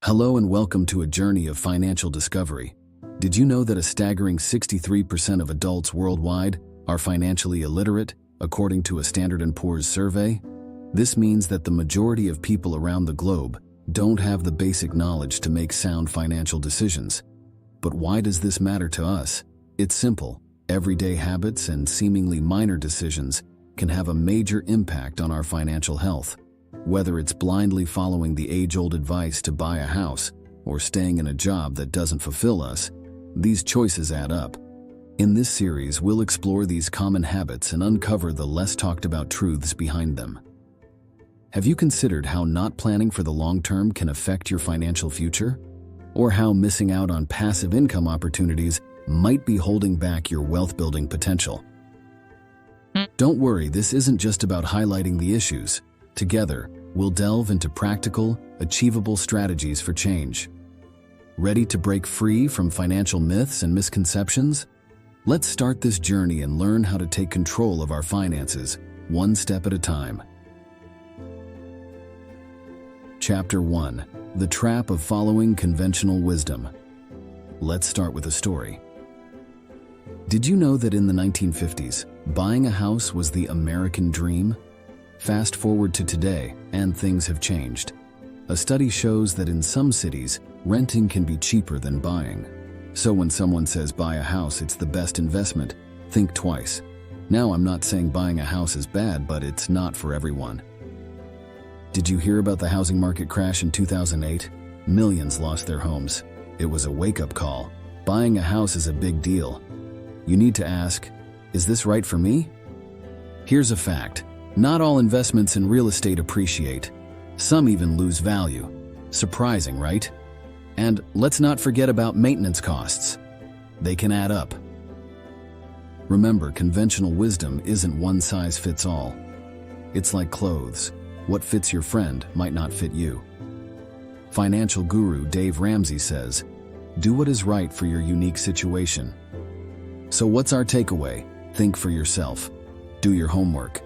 Hello and welcome to a journey of financial discovery. Did you know that a staggering 63% of adults worldwide are financially illiterate, according to a Standard & Poor's survey? This means that the majority of people around the globe don't have the basic knowledge to make sound financial decisions. But why does this matter to us? It's simple. Everyday habits and seemingly minor decisions can have a major impact on our financial health. Whether it's blindly following the age-old advice to buy a house or staying in a job that doesn't fulfill us, these choices add up. In this series, we'll explore these common habits and uncover the less talked about truths behind them. Have you considered how not planning for the long term can affect your financial future? Or how missing out on passive income opportunities might be holding back your wealth-building potential? Don't worry, this isn't just about highlighting the issues. Together, we'll delve into practical, achievable strategies for change. Ready to break free from financial myths and misconceptions? Let's start this journey and learn how to take control of our finances, one step at a time. Chapter 1: The Trap of Following Conventional Wisdom. Let's start with a story. Did you know that in the 1950s, buying a house was the American dream? Fast forward to today, and things have changed. A study shows that in some cities, renting can be cheaper than buying. So when someone says buy a house, it's the best investment, think twice. Now, I'm not saying buying a house is bad, but it's not for everyone. Did you hear about the housing market crash in 2008? Millions lost their homes. It was a wake-up call. Buying a house is a big deal. You need to ask, is this right for me? Here's a fact. Not all investments in real estate appreciate. Some even lose value. Surprising, right? And let's not forget about maintenance costs. They can add up. Remember, conventional wisdom isn't one size fits all. It's like clothes. What fits your friend might not fit you. Financial guru Dave Ramsey says, do what is right for your unique situation. So what's our takeaway? Think for yourself. Do your homework.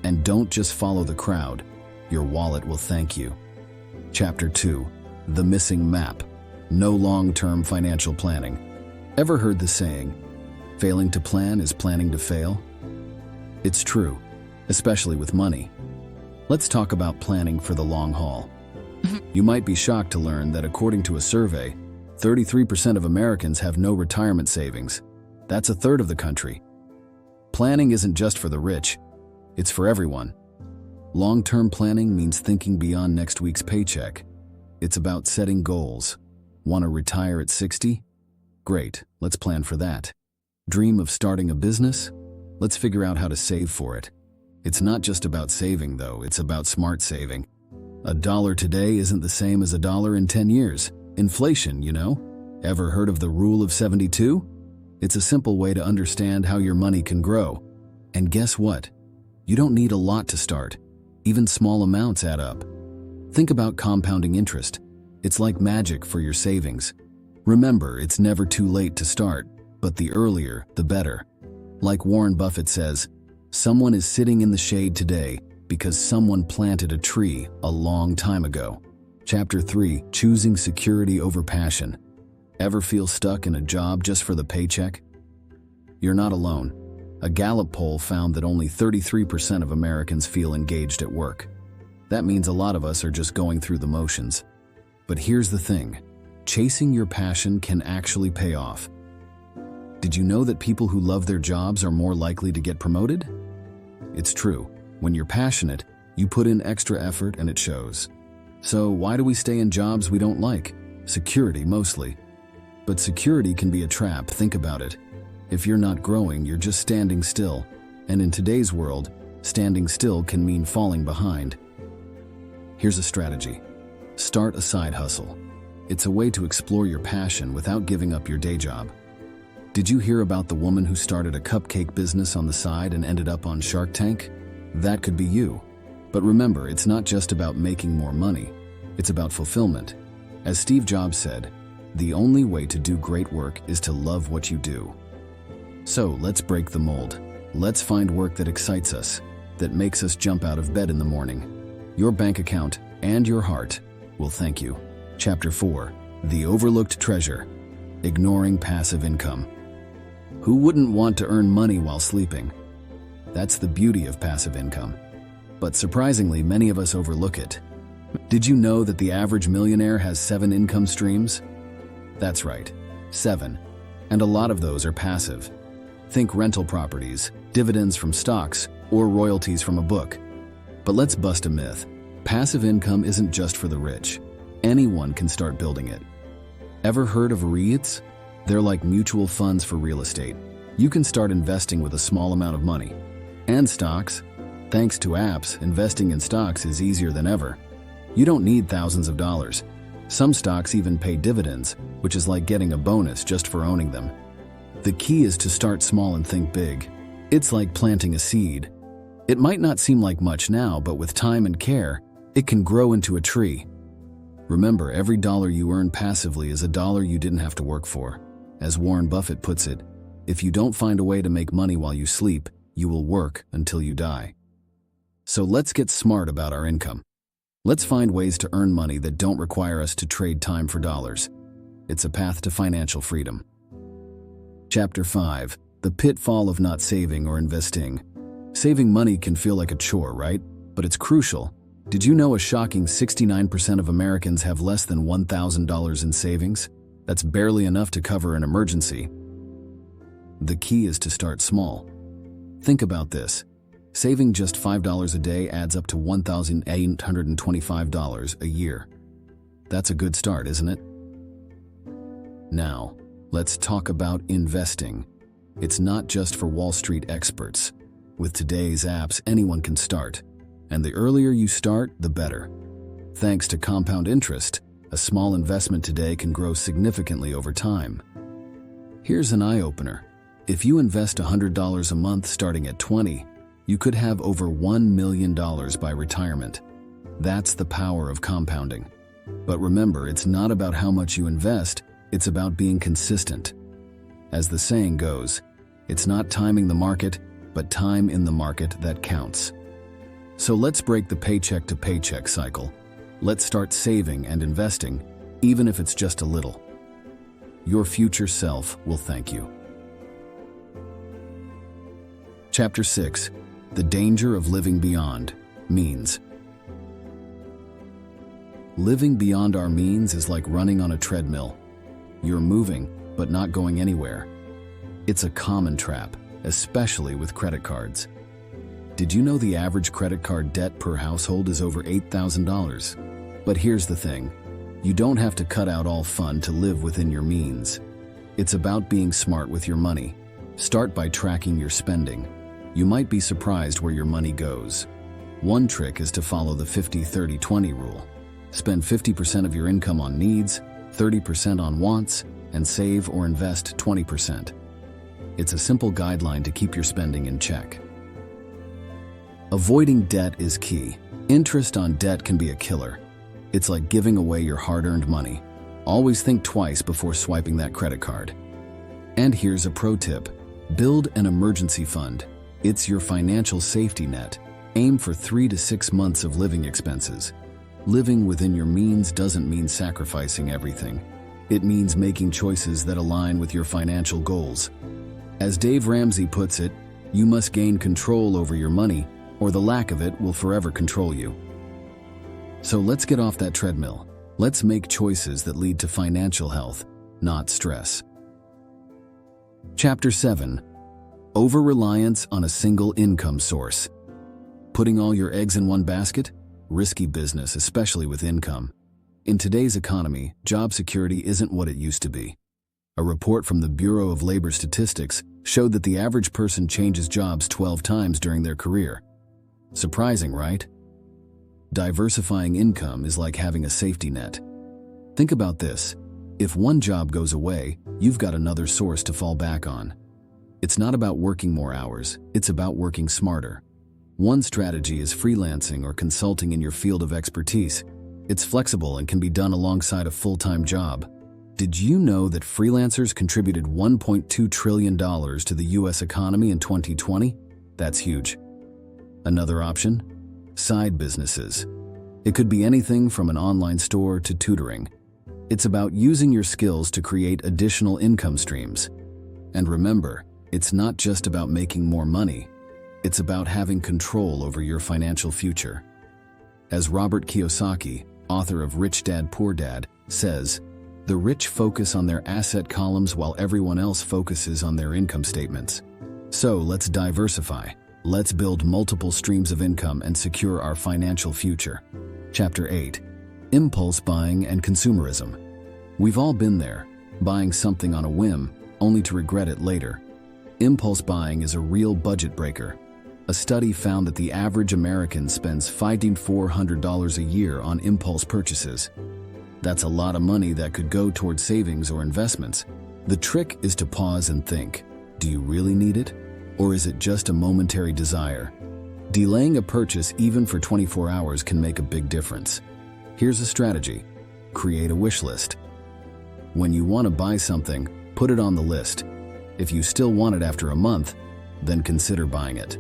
And don't just follow the crowd. Your wallet will thank you. Chapter 2: The Missing Map. No long-term financial planning. Ever heard the saying, failing to plan is planning to fail? It's true, especially with money. Let's talk about planning for the long haul. You might be shocked to learn that according to a survey, 33% of Americans have no retirement savings. That's a third of the country. Planning isn't just for the rich. It's for everyone. Long-term planning means thinking beyond next week's paycheck. It's about setting goals. Want to retire at 60? Great, let's plan for that. Dream of starting a business? Let's figure out how to save for it. It's not just about saving, though, it's about smart saving. $1 today isn't the same as $1 in 10 years. Inflation, you know? Ever heard of the rule of 72? It's a simple way to understand how your money can grow. And guess what? You don't need a lot to start. Even small amounts add up. Think about compounding interest. It's like magic for your savings. Remember, it's never too late to start, but the earlier, the better. Like Warren Buffett says, someone is sitting in the shade today because someone planted a tree a long time ago. Chapter 3: Choosing Security Over Passion. Ever feel stuck in a job just for the paycheck? You're not alone. A Gallup poll found that only 33% of Americans feel engaged at work. That means a lot of us are just going through the motions. But here's the thing. Chasing your passion can actually pay off. Did you know that people who love their jobs are more likely to get promoted? It's true. When you're passionate, you put in extra effort and it shows. So why do we stay in jobs we don't like? Security mostly. But security can be a trap, think about it. If you're not growing, you're just standing still. And in today's world, standing still can mean falling behind. Here's a strategy. Start a side hustle. It's a way to explore your passion without giving up your day job. Did you hear about the woman who started a cupcake business on the side and ended up on Shark Tank? That could be you. But remember, it's not just about making more money. It's about fulfillment. As Steve Jobs said, the only way to do great work is to love what you do. So let's break the mold. Let's find work that excites us, that makes us jump out of bed in the morning. Your bank account and your heart will thank you. Chapter 4. The Overlooked Treasure. Ignoring Passive Income. Who wouldn't want to earn money while sleeping? That's the beauty of passive income. But surprisingly, many of us overlook it. Did you know that the average millionaire has 7 income streams? That's right, 7. And a lot of those are passive. Think rental properties, dividends from stocks, or royalties from a book. But let's bust a myth. Passive income isn't just for the rich. Anyone can start building it. Ever heard of REITs? They're like mutual funds for real estate. You can start investing with a small amount of money. And stocks. Thanks to apps, investing in stocks is easier than ever. You don't need thousands of dollars. Some stocks even pay dividends, which is like getting a bonus just for owning them. The key is to start small and think big. It's like planting a seed. It might not seem like much now, but with time and care, it can grow into a tree. Remember, every dollar you earn passively is a dollar you didn't have to work for. As Warren Buffett puts it, if you don't find a way to make money while you sleep, you will work until you die. So let's get smart about our income. Let's find ways to earn money that don't require us to trade time for dollars. It's a path to financial freedom. Chapter 5. The Pitfall of Not Saving or Investing. Saving money can feel like a chore, right? But it's crucial. Did you know a shocking 69% of Americans have less than $1,000 in savings? That's barely enough to cover an emergency. The key is to start small. Think about this. Saving just $5 a day adds up to $1,825 a year. That's a good start, isn't it? Now, let's talk about investing. It's not just for Wall Street experts. With today's apps, anyone can start. And the earlier you start, the better. Thanks to compound interest, a small investment today can grow significantly over time. Here's an eye-opener. If you invest $100 a month starting at 20, you could have over $1 million by retirement. That's the power of compounding. But remember, it's not about how much you invest, it's about being consistent. As the saying goes, it's not timing the market, but time in the market that counts. So let's break the paycheck to paycheck cycle. Let's start saving and investing, even if it's just a little. Your future self will thank you. Chapter 6. The Danger of Living Beyond Means. Living beyond our means is like running on a treadmill. You're moving, but not going anywhere. It's a common trap, especially with credit cards. Did you know the average credit card debt per household is over $8,000? But here's the thing. You don't have to cut out all fun to live within your means. It's about being smart with your money. Start by tracking your spending. You might be surprised where your money goes. One trick is to follow the 50-30-20 rule. Spend 50% of your income on needs, 30% on wants, and save or invest 20%. It's a simple guideline to keep your spending in check. Avoiding debt is key. Interest on debt can be a killer. It's like giving away your hard-earned money. Always think twice before swiping that credit card. And here's a pro tip. Build an emergency fund. It's your financial safety net. Aim for 3 to 6 months of living expenses. Living within your means doesn't mean sacrificing everything. It means making choices that align with your financial goals. As Dave Ramsey puts it, you must gain control over your money, or the lack of it will forever control you. So let's get off that treadmill. Let's make choices that lead to financial health, not stress. Chapter 7. Over-Reliance on a Single Income Source. Putting all your eggs in one basket? Risky business, especially with income. In today's economy, job security isn't what it used to be. A report from the Bureau of Labor Statistics showed that the average person changes jobs 12 times during their career. Surprising, right? Diversifying income is like having a safety net. Think about this. If one job goes away, you've got another source to fall back on. It's not about working more hours, it's about working smarter. One strategy is freelancing or consulting in your field of expertise. It's flexible and can be done alongside a full-time job. Did you know that freelancers contributed $1.2 trillion to the US economy in 2020? That's huge. Another option? Side businesses. It could be anything from an online store to tutoring. It's about using your skills to create additional income streams. And remember, it's not just about making more money. It's about having control over your financial future. As Robert Kiyosaki, author of Rich Dad, Poor Dad, says, the rich focus on their asset columns while everyone else focuses on their income statements. So let's diversify. Let's build multiple streams of income and secure our financial future. Chapter 8. Impulse Buying and Consumerism. We've all been there, buying something on a whim, only to regret it later. Impulse buying is a real budget breaker. A study found that the average American spends $5,400 a year on impulse purchases. That's a lot of money that could go toward savings or investments. The trick is to pause and think, do you really need it? Or is it just a momentary desire? Delaying a purchase even for 24 hours can make a big difference. Here's a strategy. Create a wish list. When you want to buy something, put it on the list. If you still want it after a month, then consider buying it.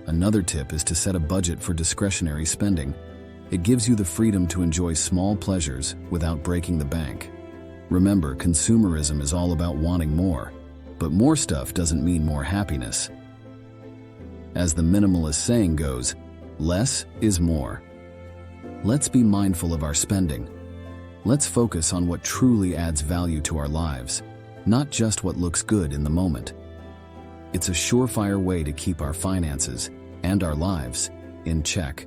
Another tip is to set a budget for discretionary spending. It gives you the freedom to enjoy small pleasures without breaking the bank. Remember, consumerism is all about wanting more, but more stuff doesn't mean more happiness. As the minimalist saying goes, less is more. Let's be mindful of our spending. Let's focus on what truly adds value to our lives, not just what looks good in the moment. It's a surefire way to keep our finances and our lives in check.